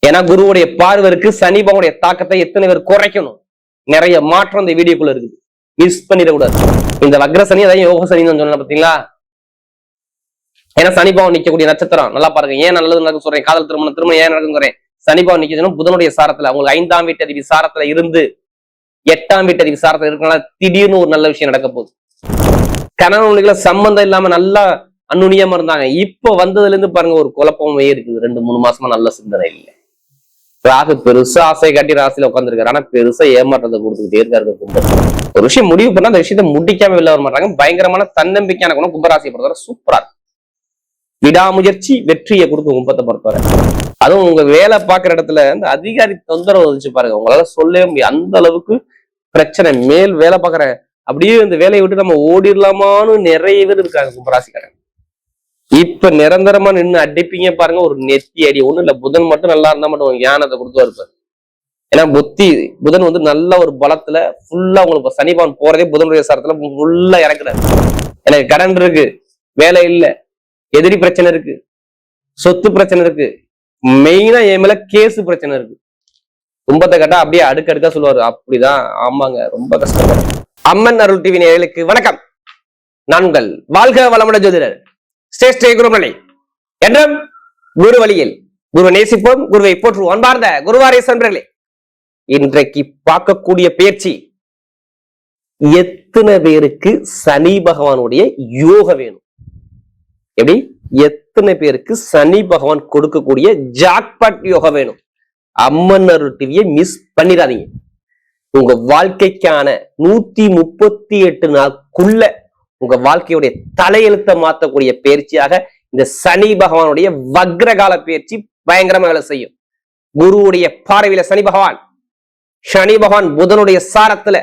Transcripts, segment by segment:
ஏன்னா குருவுடைய பார்வருக்கு சனி பகவானுடைய தாக்கத்தை எத்தனை பேர் குறைக்கணும். நிறைய மாற்றம் இந்த வீடியோக்குள்ள இருக்குது, மிஸ் பண்ணிடக்கூடாது. இந்த வக்ர சனி அதான் யோக சனின்னு சொன்ன பாத்தீங்களா. ஏன்னா சனி பகவான் நிக்கக்கூடிய நட்சத்திரம் நல்லா பாருங்க. ஏன் நல்லது நடக்கும் சொல்றேன், காதல் திருமணம் ஏன் நடக்கும் சொல்றேன். சனி பகவான் நிக்கணும் புதனுடைய சாரத்துல, அவங்களுக்கு 5ஆம் வீட்டதிபதி சாரத்துல இருந்து 8ஆம் வீட்டதிபதி சாரத்துல இருக்கனால திடீர்னு ஒரு நல்ல விஷயம் நடக்க போகுது. கணவன்களை சம்பந்தம் இல்லாம நல்லா அந்நுண்ணியமா இருந்தாங்க, இப்ப வந்ததுல இருந்து பாருங்க ஒரு குழப்பமே இருக்குது. 2-3 மாசமா நல்ல சிந்தனை இல்லை. ராகு பெருசா ஆசை காட்டி ராசியில உட்காந்துருக்காரு, ஆனா பெருசா ஏமாற்றத்தை கொடுத்துக்கிட்டே இருக்காரு கும்பம். ஒரு விஷயம் முடிவு பண்ணா அந்த விஷயத்த முடிக்காம வெளில வர மாட்டாங்க. பயங்கரமான தன்னம்பிக்கையான குணம் கும்பராசியை பொறுத்தவரை சூப்பரா இருக்கு. விடாமுயற்சி வெற்றியை கொடுக்கும் கும்பத்தை பொறுத்தவரை. அதுவும் உங்க வேலை பார்க்குற இடத்துல இந்த அதிகாரி தொந்தரவு வச்சு பாருங்க, உங்களால சொல்லவே முடியும் அந்த அளவுக்கு பிரச்சனை. மேல் வேலை பார்க்குற அப்படியே இந்த வேலையை விட்டு நம்ம ஓடிடலாமான்னு நிறைய பேர் இருக்காங்க கும்பராசிக்காரங்க. இப்ப நிரந்தரமா நின்று அடிப்பீங்க பாருங்க, ஒரு நெத்தி அடி. ஒண்ணும் இல்ல, புதன் மட்டும் நல்லா இருந்தா மட்டும் ஞானத்தை கொடுத்து இருப்பாரு. ஏன்னா புதன் வந்து நல்ல ஒரு பலத்துல ஃபுல்லா உங்களுக்கு சனி பகவான் போறதே புதனுடைய சாரத்துல ஃபுல்லா இறக்குறாரு. எனக்கு கடன் இருக்கு, வேலை இல்ல, எதிரி பிரச்சனை இருக்கு, சொத்து பிரச்சனை இருக்கு, மெயினா என் மேல கேசு பிரச்சனை இருக்கு. கும்பத்தை கட்டா அப்படியே அடுக்கடுக்கா சொல்லுவாரு. அப்படிதான், ஆமாங்க, ரொம்ப கஷ்டம். அம்மன் அருள் டிவி நேயர்களுக்கு வணக்கம். நான் உங்கள் வாழ்க வளமுடன் ஜோதிடர் ஸ்ரேஷ்ட குருமலை என்றும் குரு வழியில் குரு நேசிப்போம், குருவை போற்றுவோம். அன்பார்ந்த குருவாரே நண்பர்களே, இன்றைக்கு பார்க்கக்கூடிய பேச்சு எத்தனை பேருக்கு சனி பகவானுடைய யோக வேணும், எப்படி எத்தனை பேருக்கு சனி பகவான் கொடுக்கக்கூடிய ஜாக்பாட் யோகா வேணும். அம்மன் அருள் டிவியை மிஸ் பண்ணிடாதீங்க. உங்க வாழ்க்கைக்கான 138 நாளுக்குள்ள உங்க வாழ்க்கையுடைய தலையெழுத்தை மாற்றக்கூடிய பயிற்சியாக இந்த சனி பகவானுடைய வக்ரகால பயிற்சி பயங்கரமா வேலை செய்யும். குருவுடைய பார்வையில சனி பகவான் புதனுடைய சாரத்துல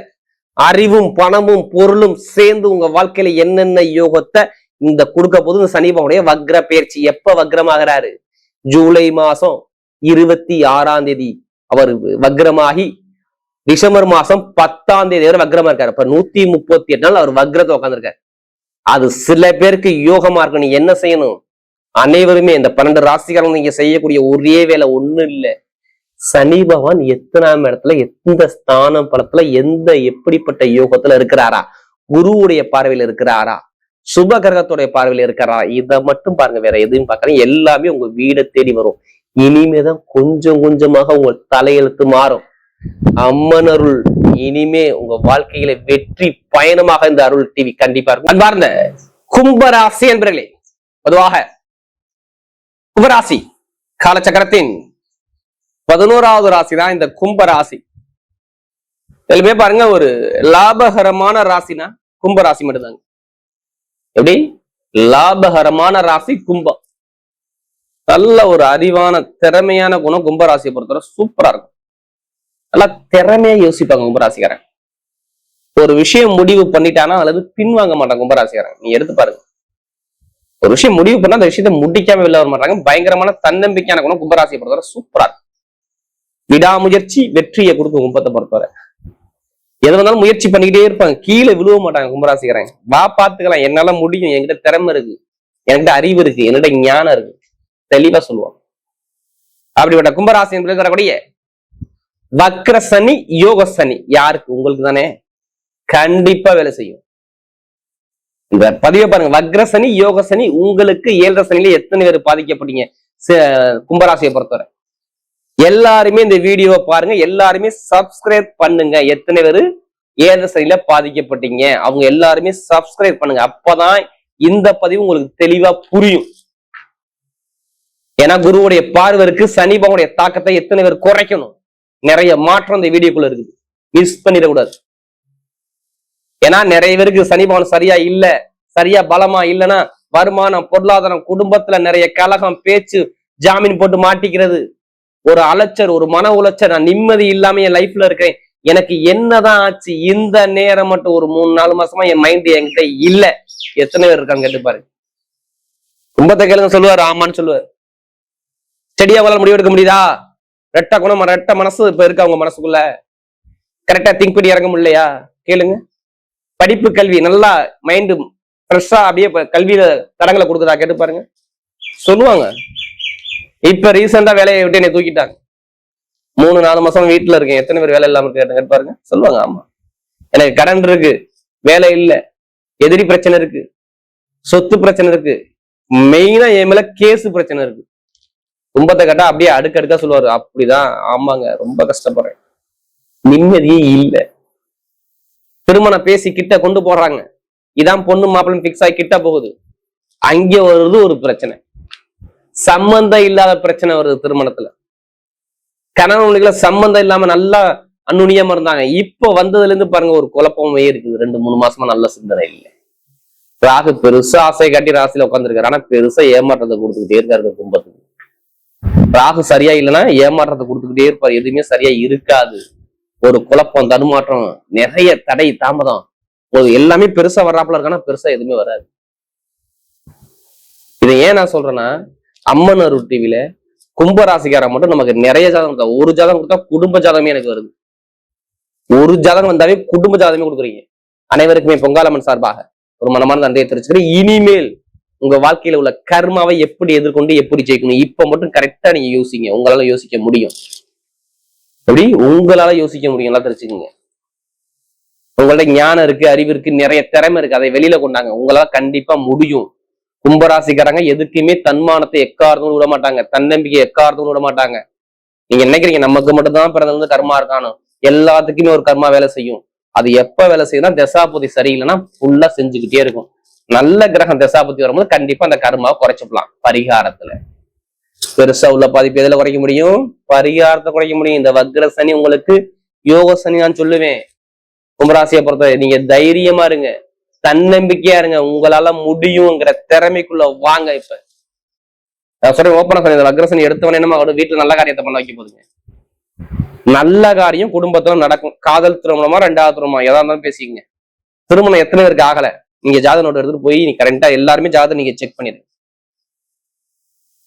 அறிவும் பணமும் பொருளும் சேர்ந்து உங்க வாழ்க்கையில என்னென்ன யோகத்தை இந்த கொடுக்க போது இந்த சனி பகவானுடைய வக்ர பயிற்சி. எப்ப வக்ரமாகிறாரு? ஜூலை மாசம் 26ஆம் தேதி அவர் வக்ரமாகி டிசம்பர் மாசம் 10ஆம் தேதி வரை வக்ரமா இருக்காரு. இப்ப 138 நாள் அவர் வக்ரத்தை உட்காந்துருக்காரு. அது சில பேருக்கு யோகமா இருக்கு. நீ என்ன செய்யணும்? அனைவருமே இந்த 12 ராசிக்காரங்க நீங்க செய்யக்கூடிய ஒரே வேலை ஒண்ணு இல்லை, சனி பகவான் எத்தனாம் இடத்துல, எந்த ஸ்தானம் பலத்துல, எந்த எப்படிப்பட்ட யோகத்துல இருக்கிறாரா, குருவுடைய பார்வையில இருக்கிறாரா, சுப கிரகத்துடைய பார்வையில இருக்கிறாரா, இதை மட்டும் பாருங்க, வேற எதுவும் பார்க்கறேன். எல்லாமே உங்க வீடை தேடி வரும். இனிமேதான் கொஞ்சம் கொஞ்சமாக உங்க தலையெழுத்து மாறும். அம்மன் அருள் இனிமே உங்க வாழ்க்கையில வெற்றி பயணமாக இந்த அருள் டிவி கண்டிப்பா இருக்கும். அன்பார்ந்த கும்பராசி என்பர்களே, பொதுவாக கும்பராசி காலச்சக்கரத்தின் 11வது ராசி தான் இந்த கும்பராசி. எல்லாமே பாருங்க, ஒரு லாபகரமான ராசினா கும்பராசி மட்டும்தாங்க. எப்படி லாபகரமான ராசி கும்பம். நல்ல ஒரு அறிவான திறமையான குணம் கும்பராசியை பொறுத்தவரை சூப்பரா இருக்கும். நல்லா திறமையா யோசிப்பாங்க கும்பராசிக்காரன். ஒரு விஷயம் முடிவு பண்ணிட்டானா அல்லது பின்வாங்க மாட்டாங்க கும்பராசிக்காரன். நீ எடுத்து பாருங்க, ஒரு விஷயம் முடிவு பண்ணா அந்த விஷயத்த முடிக்காம வெளில வர மாட்டாங்க. பயங்கரமான தன்னம்பிக்கையான குணம் கும்பராசியை பொறுத்தவரை சூப்பரா இருக்கும். விடாமுயற்சி வெற்றியை கொடுக்கும் கும்பத்தை பொறுத்தவரை. எது வந்தாலும் முயற்சி பண்ணிக்கிட்டே இருப்பாங்க, கீழே விழுவ மாட்டாங்க கும்பராசிக்காரன். வா பாத்துக்கலாம், என்னால முடியும், என்கிட்ட திறமை இருக்கு, என்கிட்ட அறிவு இருக்கு, என்கிட்ட ஞானம் இருக்கு, தெளிவா சொல்லுவாங்க. அப்படிப்பட்ட கும்பராசி என்பது வரக்கூடிய வக்ர சனி யோக சனி யாருக்கு? உங்களுக்கு தானே, கண்டிப்பா வேலை செய்யும். இந்த பதிவை பாருங்க, வக்ர சனி யோக சனி உங்களுக்கு 7.5 சனியில எத்தனை பேர் பாதிக்கப்பட்டீங்க கும்பராசியை பொறுத்தவரை? எல்லாருமே இந்த வீடியோவை பாருங்க, எல்லாருமே சப்ஸ்கிரைப் பண்ணுங்க. எத்தனை பேரு 7.5 சனியில பாதிக்கப்பட்டீங்க அவங்க எல்லாருமே சப்ஸ்கிரைப் பண்ணுங்க. அப்பதான் இந்த பதிவு உங்களுக்கு தெளிவா புரியும். ஏன்னா குருவுடைய பார்வருக்கு சனி பகவானுடைய தாக்கத்தை எத்தனை பேர் குறைக்கணும். நிறைய மாற்றம் இந்த வீடியோக்குள்ள இருக்குது, மிஸ் பண்ணிடக்கூடாது. ஏன்னா நிறைய பேருக்கு சனி பகவான் சரியா இல்ல, சரியா பலமா இல்லைன்னா வருமானம், பொருளாதாரம், குடும்பத்துல நிறைய கலகம், பேச்சு, ஜாமீன் போட்டு மாட்டிக்கிறது, ஒரு அலைச்சல், ஒரு மன உளைச்சல், நான் நிம்மதி இல்லாம என் லைஃப்ல இருக்கேன், எனக்கு என்னதான் ஆச்சு, இந்த நேரம் மட்டும் ஒரு 3-4 மாசமா என் மைண்ட் என்கிட்ட இல்ல. எத்தனை பேர் இருக்காங்க கேட்டு பாருங்க. கும்பத்தை கேளுங்க, சொல்லுவாரு ஆமான்னு சொல்லுவாரு. செடியா உங்களால் முடிவெடுக்க முடியுதா? ரெட்ட குணம், ரெட்ட மனசு இப்ப இருக்கு அவங்க மனசுக்குள்ள, கரெக்டா திங்க் பண்ணி இறங்க முடியலையா? கேளுங்க. படிப்பு கல்வி நல்லா மைண்டு ஃப்ரெஷ்ஷா அப்படியே கல்வியில தரங்களை கொடுக்குதா? கேட்டு பாருங்க, சொல்லுவாங்க. இப்ப ரீசெண்டா வேலையை விட்டு என்னை தூக்கிட்டாங்க, 3-4 மாசம் வீட்டுல இருக்கேன், எத்தனை பேர் வேலை இல்லாம கேட்டு பாருங்க, சொல்லுவாங்க ஆமா எனக்கு கடன் இருக்கு, வேலை இல்ல, எதிரி பிரச்சனை இருக்கு, சொத்து பிரச்சனை இருக்கு, மெயினா என் மேல கேஸ் பிரச்சனை இருக்கு. கும்பத்தை கேட்டா அப்படியே அடுக்கடுக்கா சொல்லுவாரு, அப்படிதான் ஆமாங்க ரொம்ப கஷ்டப்படுறேன், நிம்மதியே இல்ல. திருமணம் பேசி கிட்ட கொண்டு போடுறாங்க, இதான் பொண்ணு மாப்பிள்ளை பிக்ஸ் ஆகி கிட்ட போகுது, அங்கே வருது ஒரு பிரச்சனை, சம்பந்தம் இல்லாத பிரச்சனை வருது திருமணத்துல. கணவனுக்குள்ள சம்பந்தம் இல்லாம நல்லா அன்னுணியமா இருந்தாங்க, இப்ப வந்ததுல இருந்து பாருங்க ஒரு குழப்பமே இருக்குது. 2-3 மாசமா நல்ல சிந்தனை இல்லை. ராகு பெருசா ஆசை காட்டி ராசியில உட்காந்துருக்காரு, ஆனா பெருசா ஏமாற்றத்தை கொடுத்துக்கிட்டே இருக்காரு கும்பத்துக்கு. ராகு சரியா இல்லைன்னா ஏமாற்றத்தை கொடுத்துக்கிட்டே இருப்பாரு, எதுவுமே சரியா இருக்காது. ஒரு குழப்பம், தடுமாற்றம், நிறைய தடை, தாமதம், எல்லாமே பெருசா வர்றாப்புல இருக்கானா பெருசா எதுவுமே வராது. இதை ஏன் நான் சொல்றேன்னா, அம்மன் அருள் டிவில கும்பராசிக்காரன் மட்டும் நமக்கு நிறைய ஜாதகம் கொடுத்தா, ஒரு ஜாதகம் கொடுத்தா குடும்ப ஜாதகமே எனக்கு வருது. ஒரு ஜாதகம் வந்தாவே குடும்ப ஜாதகமே கொடுக்குறீங்க. அனைவருக்குமே பொங்காலம்மன் சார்பாக ஒரு மனமான நன்றியை தெரிவிச்சுக்கிறேன். இனிமேல் உங்க வாழ்க்கையில உள்ள கர்மாவை எப்படி எதிர்கொண்டு எப்படி ஜெயிக்கணும், இப்ப மட்டும் கரெக்டா நீங்க யோசிங்க. உங்களால யோசிக்க முடியும், எப்படி உங்களால யோசிக்க முடியும், எல்லாம் தெரிஞ்சுக்கோங்க. உங்கள்ட்ட ஞானம் இருக்கு, அறிவு இருக்கு, நிறைய திறமை இருக்கு, அதை வெளியில கொண்டாங்க, உங்களால கண்டிப்பா முடியும். கும்பராசிக்காரங்க எதுக்குமே தன்மானத்தை எக்காரதும் விட மாட்டாங்க, தன்னம்பிக்கை எக்காரதும் விட மாட்டாங்க. நீங்க நினைக்கிறீங்க நமக்கு மட்டும்தான் பிறந்தவங்க கர்மா இருக்கானோ, எல்லாத்துக்குமே ஒரு கர்மா வேலை செய்யும். அது எப்ப வேலை செய்யுதுன்னா தசாபதி சரியில்லைன்னா ஃபுல்லா செஞ்சுக்கிட்டே இருக்கும். நல்ல கிரகம் தசாபதி வரும்போது கண்டிப்பா அந்த கர்மாவை குறைச்சுக்கலாம். பரிகாரத்துல பெருசா உள்ள பாதிப்பு எதுல குறைக்க முடியும்? பரிகாரத்தை குறைக்க முடியும். இந்த வக்ர சனி உங்களுக்கு யோக சனி நான் சொல்லுவேன். கும்பராசியை பொறுத்தவரை நீங்க தைரியமா இருங்க, தன்னம்பிக்கையா இருங்க, உங்களால முடியுங்கிற திறமைக்குள்ள வாங்க. இப்ப சொல்றேன் ஓப்பனா சொல்றேன், இந்த வக்ரசனி எடுத்தவனே என்னமா வீட்டுல நல்ல காரியத்தை பண்ண வைக்க போதுங்க. நல்ல காரியம் குடும்பத்துல நடக்கும். காதல் திருமணமா 2வது திருமணமா எதா இருந்தாலும் பேசிக்கங்க. திருமணம் எத்தனை பேருக்கு ஆகல, நீங்க ஜாத நோட்டு எடுத்துட்டு போய் நீ கரெக்டா எல்லாருமே ஜாதகம் நீங்க செக் பண்ணிடுங்க.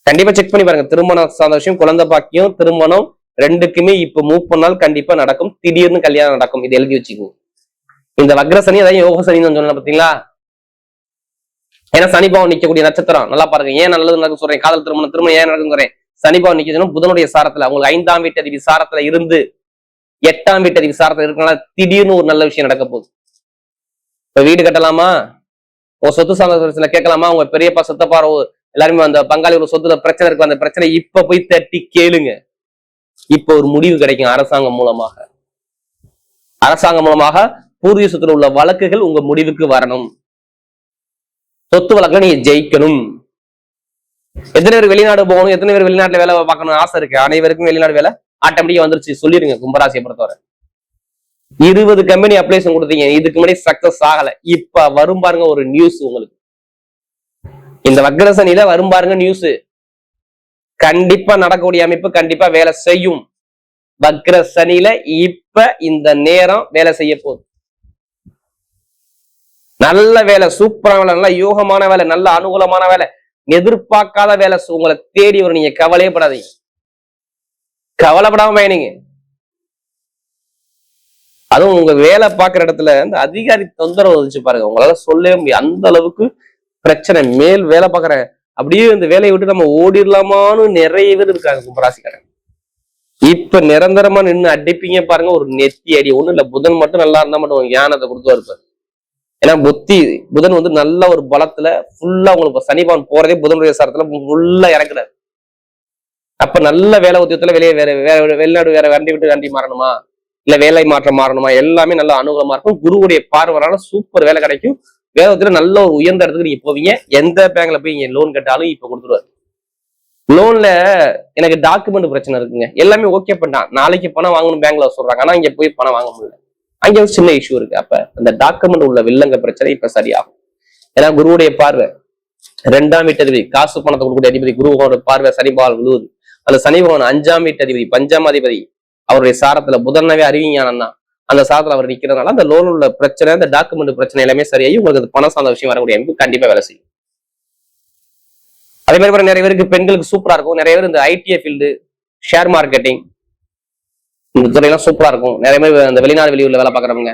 கண்டிப்பா செக் பண்ணி பாருங்க. திருமணம் சார்ந்த விஷயம், குழந்தை பாக்கியம், திருமணம் ரெண்டுக்குமே இப்ப மூவ் பண்ணால் கண்டிப்பா நடக்கும். திடீர்னு கல்யாணம் நடக்கும். இது எழுதி வச்சுக்கோங்க. இந்த வக்ரசனி அதான் யோக சனின்னு சொன்ன பாத்தீங்களா? ஏன்னா சனிபாவம் நிக்கக்கூடிய நட்சத்திரம் நல்லா பாருங்க. ஏன் நல்லது நடக்கும் சொல்றேன், காதல் திருமணம் ஏன் நடக்கும் சொல்றேன். சனிபாவம் நிக்கணும் புதனுடைய சாரத்துல, உங்களுக்கு 5ஆம் வீட்டு அதிபதி சாரத்துல இருந்து 8ஆம் வீட்டு அதிபதி சாரத்துல இருக்கனால திடீர்னு ஒரு நல்ல விஷயம் நடக்க போகுது. இப்ப வீடு கட்டலாமா, உங்க சொத்து சார்ந்த கேட்கலாமா, உங்க பெரியப்பா சொத்தப்பா எல்லாருமே அந்த பங்காளி ஒரு சொத்துல பிரச்சனை இருக்கு, அந்த பிரச்சனை இப்ப போய் தட்டி கேளுங்க. இப்ப ஒரு முடிவு கிடைக்கும். அரசாங்கம் மூலமாக பூர்வீக சொத்துல உள்ள வழக்குகள் உங்க முடிவுக்கு வரணும். சொத்து வழக்குல நீங்க ஜெயிக்கணும். எத்தனை பேர் வெளிநாடு போகணும், எத்தனை பேர் வெளிநாட்டுல வேலை பார்க்கணும் ஆசை இருக்கு? அனைவருக்கும் வெளிநாடு வேலை ஆட்டோமேட்டிக்கா வந்துருச்சு சொல்லிருங்க. கும்பராசியை பொறுத்தவரை 20 கம்பெனி அப்ளிகேஷன் கொடுத்தீங்க, இதுக்கு முன்னாடி சக்சஸ் ஆகல. இப்ப வரும் பாருங்க ஒரு நியூஸ் உங்களுக்கு. இந்த வக்ரசனில வரும் பாருங்க நியூஸ். கண்டிப்பா நடக்கக்கூடிய அமைப்பு கண்டிப்பா வேலை செய்யும். வக்ரசனில இப்ப இந்த நேரம் வேலை செய்ய போகுது. நல்ல வேலை, சூப்பரான வேலை, நல்ல யோகமான வேலை, நல்ல அனுகூலமான வேலை, எதிர்பார்க்காத வேலை உங்களை தேடி வரும். நீங்க கவலையே படாதீங்க, கவலைப்படாம பயணிங்க. அதுவும் உங்க வேலை பார்க்குற இடத்துல இந்த அதிகாரி தொந்தரவு வச்சு பாருங்க, உங்களால சொல்லவே முடியும். அந்த அளவுக்கு பிரச்சனை. மேல் வேலை பார்க்குறேன் அப்படியே இந்த வேலையை விட்டு நம்ம ஓடிடலாமான்னு நிறைய பேர் இருக்காங்க கும்பராசிக்காரன். இப்ப நிரந்தரமா நின்று அடிப்பீங்க பாருங்க, ஒரு நெத்தி அடி. ஒண்ணும் இல்ல, புதன் மட்டும் நல்லா இருந்தா மட்டும் ஞானத்தை கொடுத்து இருப்பாரு. ஏன்னா புதன் வந்து நல்ல ஒரு பலத்துல ஃபுல்லா உங்களுக்கு சனிபான் போறதே புதனுடைய சாரத்துல ஃபுல்லா இறக்குறாரு. அப்ப நல்ல வேலை உத்தியத்துல வெளிநாடு வேற வண்டி விட்டு வண்டி மாறணுமா, இல்ல வேலை மாற்றம் மாறணுமா, எல்லாமே நல்ல அனுகூலமா இருக்கும். குருவுடைய பார்வையான சூப்பர் வேலை கிடைக்கும். வேதத்துல நல்ல ஒரு உயர்ந்த இடத்துக்கு நீங்க போவீங்க. எந்த பேங்க்ல போய் நீங்க லோன் கேட்டாலும் இப்ப கொடுத்துருவாரு. லோன்ல எனக்கு டாக்குமெண்ட் பிரச்சனை இருக்குங்க, எல்லாமே ஓகே பண்ணான், நாளைக்கு பணம் வாங்கணும் பேங்க்ல சொல்றாங்க, ஆனா இங்க போய் பணம் வாங்க முடியல, அங்க ஒரு சின்ன இஷ்யூ இருக்கு. அப்ப அந்த டாக்குமெண்ட் உள்ள வில்லங்க பிரச்சனை இப்ப சரியாகும். ஏன்னா குருவுடைய பார்வை 2ஆம் வீட்டு அதிபதி, காசு பணத்தை கொடுக்கக்கூடிய அதிபதி குருவோட பார்வை சனிபால் விழுவுது. அந்த சனி பகவான் 5ஆம் வீட்டு அதிபதி, 5ஆம் அதிபதி, அவருடைய சாரத்துல புதனவே அறிவிஞானம் தான். அந்த சாரத்துல அவர் நிக்கிறதுனால அந்த லோன் உள்ள பிரச்சனை, அந்த டாக்குமெண்ட் பிரச்சனை எல்லாமே சரியாகி உங்களுக்கு பணம் சார்ந்த விஷயம் வரக்கூடிய அமைப்பு கண்டிப்பா வேலை செய்யும். அதே மாதிரி நிறைய பேருக்கு பெண்களுக்கு சூப்பரா இருக்கும். நிறைய பேர் இந்த ஐடிஐ ஃபீல்டு, ஷேர் மார்க்கெட்டிங், இந்த துறையெல்லாம் சூப்பரா இருக்கும். நிறைய பேர் இந்த வெளிநாடு வெளியூர்ல வேலை பார்க்குறவங்க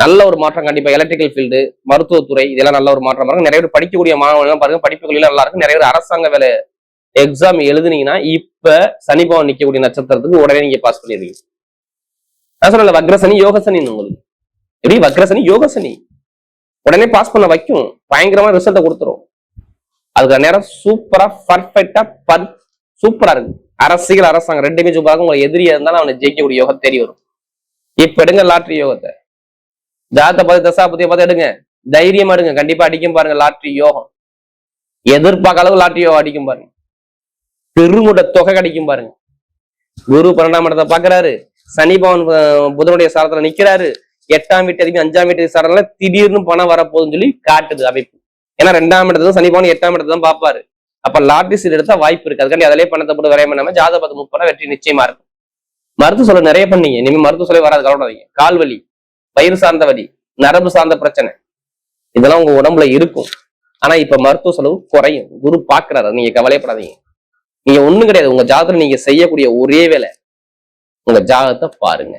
நல்ல ஒரு மாற்றம் கண்டிப்பா. எலக்ட்ரிக்கல் ஃபீல்டு, மருத்துவத்துறை, இதெல்லாம் நல்ல ஒரு மாற்றம் பாருங்க. நிறைய பேர் படிக்கக்கூடிய மாணவர்கள் பாருங்க படிப்புகளில நல்லா இருக்கும். நிறைய பேர் அரசாங்க வேலை எக்ஸாம் எழுதுனீங்கன்னா இப்ப சனி பகவான் நிக்கக்கூடிய நட்சத்திரத்துக்கு உடனே நீங்க பாஸ் பண்ணிடுவீங்க. நான் சொல்லல வக்ரசனி யோகசனி உங்களுக்கு எப்படி வக்ரசனி யோகசனி உடனே பாஸ் பண்ண வைக்கும், பயங்கரமா ரிசல்ட்டை கொடுத்துரும். அதுக்கு நேரம் சூப்பரா பர்ஃபெக்டா சூப்பரா இருக்கு. அரசியல் அரசாங்கம் ரெண்டுமே சூப்பராக உங்களை எதிரியா இருந்தாலும் அவனை ஜெயிக்கக்கூடிய யோகம் தெரிய வரும். இப்ப எடுங்க லாட்ரி யோகத்தை, ஜாதகத்தை பார்த்து தசாபதியை பார்த்து எடுங்க, தைரியமா எடுங்க, கண்டிப்பா அடிக்கும் பாருங்க லாட்ரி யோகம். எதிர்பார்க்க அளவு லாட்ரி யோகம் அடிக்கும் பாருங்க, பெருமுட தொகை கிடைக்கும் பாருங்க. குரு 12ஆம் இடத்தை பாக்குறாரு, சனி பவன் புதனுடைய சாரத்துல நிக்கிறாரு, 8ஆம் வீட்டு அதிபதி 5ஆம் வீட்டு சாரத்துல திடீர்னு பணம் வரப்போகுதுன்னு சொல்லி காட்டுது அமைப்பு. ஏன்னா 2ஆம் இடத்துல சனி பவன் 8ஆம் இடத்தை தான் பாப்பாரு. அப்ப லாட்ரி சீட் எடுத்தா வாய்ப்பு இருக்கு. அதுக்காண்டி அதிலே பணத்தை போட்டு வரைய பண்ணாம ஜாதகத்தை 30 வெற்றி நிச்சயமா இருக்கும். மருத்துவ சொல்ல நிறைய பண்ணீங்க, இனிமே மருத்துவ சொல்ல வராது, கவலைப்படாதீங்க. கால் வலி, வயிறு சார்ந்த வலி, நரம்பு சார்ந்த பிரச்சனை இதெல்லாம் உங்க உடம்புல இருக்கும். ஆனா இப்ப மருத்துவ செலவு குறையும், குரு பாக்குறாரு, நீங்க கவலைப்படாதீங்க. நீங்க ஒண்ணும் கிடையாது, உங்க ஜாதகத்துல நீங்க செய்யக்கூடிய ஒரே வேலை உங்க ஜாதகத்தை பாருங்க.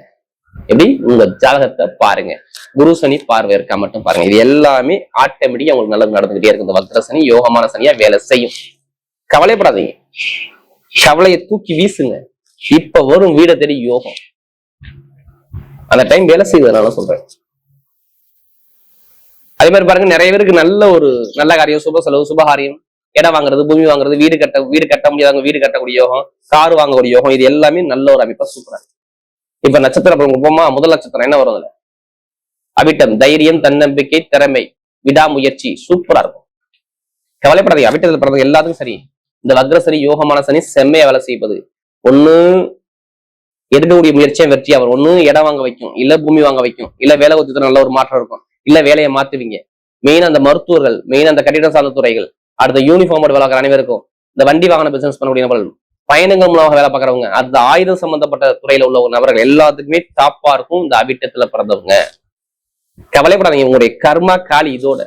எப்படி உங்க ஜாதகத்தை பாருங்க, குரு சனி பார்வை இருக்கா மட்டும் பாருங்க. இது எல்லாமே ஆட்டோமேட்டிக்கா உங்களுக்கு நல்லது நடந்துகிட்டே இருக்கு. இந்த வக்ர சனி யோகமான சனியா வேலை செய்யும். கவலைப்படாதீங்க, கவலையை தூக்கி வீசுங்க. இப்ப வரும் வீட தேடி யோகம், அந்த டைம் வேலை செய்வதனால சொல்றேன். அதே மாதிரி பாருங்க, நிறைய பேருக்கு நல்ல காரியம், சுப செலவு, சுபகாரியம், இடம் வாங்குறது, பூமி வாங்குறது, வீடு கட்ட முடியாதவங்க வீடு கட்டக்கூடிய யோகம், கார் வாங்கக்கூடிய யோகம், இது எல்லாமே நல்ல ஒரு அமைப்பா சூப்பரா. இப்ப நட்சத்திரம் போமா, முதல் நட்சத்திரம் என்ன வரும் அதுல? அவிட்டம், தைரியம், தன்னம்பிக்கை, திறமை, விடாமுயற்சி, சூப்பரா இருக்கும். கவலைப்படாதீங்க, அவிட்டத்துல பிறந்த எல்லாத்துக்கும் சரி. இந்த வக்ர சனி யோகமான சனி செம்மையா வேலை செய்வது. ஒண்ணு எடுக்கக்கூடிய முயற்சியா வெற்றியா வரும், ஒண்ணு இடம் வாங்க வைக்கும், இல்ல பூமி வாங்க வைக்கும், இல்ல வேலை ஒத்துக்கு நல்ல ஒரு மாற்றம் இருக்கும், இல்ல வேலையை மாத்துவீங்க. மெயின் அந்த மருத்துவர்கள், மெயின் அந்த கட்டிடம் சார்ந்த துறைகள், அடுத்த யூனிஃபார்ம் வேலை பார்க்குற அனைவருக்கும், இந்த வண்டி வாகன பிசினஸ் பண்ணக்கூடிய நபர்கள், பயணங்கள் மூலமாக வேலை பார்க்கறவங்க, அந்த ஆயுதம் சம்பந்தப்பட்ட துறையில உள்ள நபர்கள் எல்லாத்துக்குமே டாப்பா இருக்கும் இந்த அவிட்டத்துல பிறந்தவங்க. கவலைப்படாதீங்க, உங்களுடைய கர்மா காலி இதோட.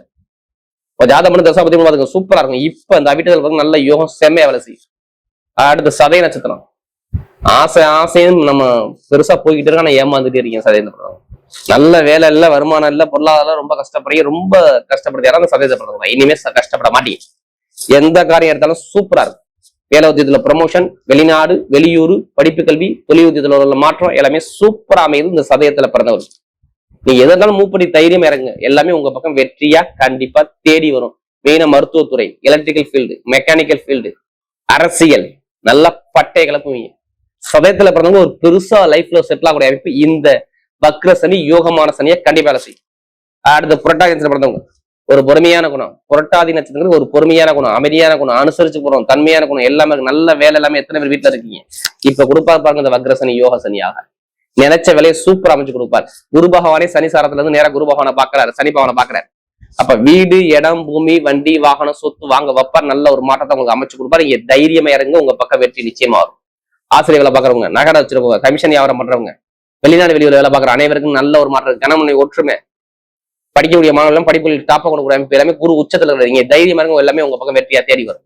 ஜாதகம் பண்ணி தசாபதி மூலமாக சூப்பரா இருக்கும். இப்ப இந்த அவிட்டத்துல நல்ல யோகம் செம்மையா வேலை செய்யும். அடுத்த சதய நட்சத்திரம், ஆசைன்னு நம்ம பெருசா போய்கிட்டு இருக்கோம், ஆனா ஏமாந்துட்டே இருக்கீங்க. சதய நட்சத்திரம் நல்ல வேலை இல்ல, வருமானம் இல்ல, பொருளாதாரம் ரொம்ப கஷ்டப்படுது. யாராவது சதயத்தை பிறந்தவங்க இனிமே கஷ்டப்பட மாட்டீங்க. எந்த காரியம் எடுத்தாலும் சூப்பரா இருக்கும். வேலை உத்தியத்துல ப்ரமோஷன், வெளிநாடு, வெளியூர், படிப்பு கல்வி, தொழில் உத்தியத்துல உள்ள மாற்றம் எல்லாமே சூப்பரா அமையுது இந்த சதயத்துல பிறந்தவர். நீங்க எதா இருந்தாலும் மூப்படி தைரியம் இறங்க, எல்லாமே உங்க பக்கம் வெற்றியா கண்டிப்பா தேடி வரும். மெயினா மருத்துவத்துறை, எலக்ட்ரிக்கல் ஃபீல்டு, மெக்கானிக்கல் ஃபீல்டு, அரசியல், நல்ல பட்டை கிளப்புவீங்க. சதயத்துல பிறந்தவங்க ஒரு பெருசா லைஃப்ல செட்டில் ஆகக்கூடிய அமைப்பு இந்த வக்ர சனி யோகமான சனியை கண்டிப்பா வேலை செய்யும். அடுத்த புரட்டாதி நட்சத்திரம் பிறந்தவங்க ஒரு பொறுமையான குணம், புரட்டாதி நட்சத்திரத்துக்கு ஒரு பொறுமையான குணம், அமைதியான குணம், அனுசரிச்சு போறோம், தன்மையான குணம், எல்லாமே நல்ல வேலை எல்லாமே. எத்தனை பேர் வீட்டுல இருக்கீங்க? இப்ப கொடுப்பாரு பாருங்க இந்த வக்ர சனி யோக சனியாக. நினைச்ச வேலையை சூப்பர் அமைச்சு கொடுப்பார். குரு பகவானே சனி சாரத்துல இருந்து நேரா குரு பகவானை பாக்குறாரு, சனி பகவானை பாக்குறாரு. அப்ப வீடு, இடம், பூமி, வண்டி, வாகனம், சொத்து வாங்க வைப்பார். நல்ல ஒரு மாற்றத்தை உங்களுக்கு அமைச்சு கொடுப்பாரு. இங்க தைரியமா இறங்க, உங்க பக்கம் வெற்றி நிச்சயமா வரும். ஆசிரியர் வேலை பாக்குறவங்க, நகர வச்சிருக்கவங்க, கமிஷன் வியாபாரம் பண்றவங்க, வெளிநாடு வெளியூர் வேலை பார்க்குற அனைவருக்கும் நல்ல ஒரு மாற்றம். கணவனை ஒற்றுமை, படிக்கக்கூடிய மாணவர்களும் படிப்புகள் டாப்பா கொடுக்குற அமைப்பு எல்லாமே குரு உச்சத்துல இருக்கிறீங்க. தைரியமா இருங்க, எல்லாமே உங்க பக்கம் வெற்றியா தேடி வரும்.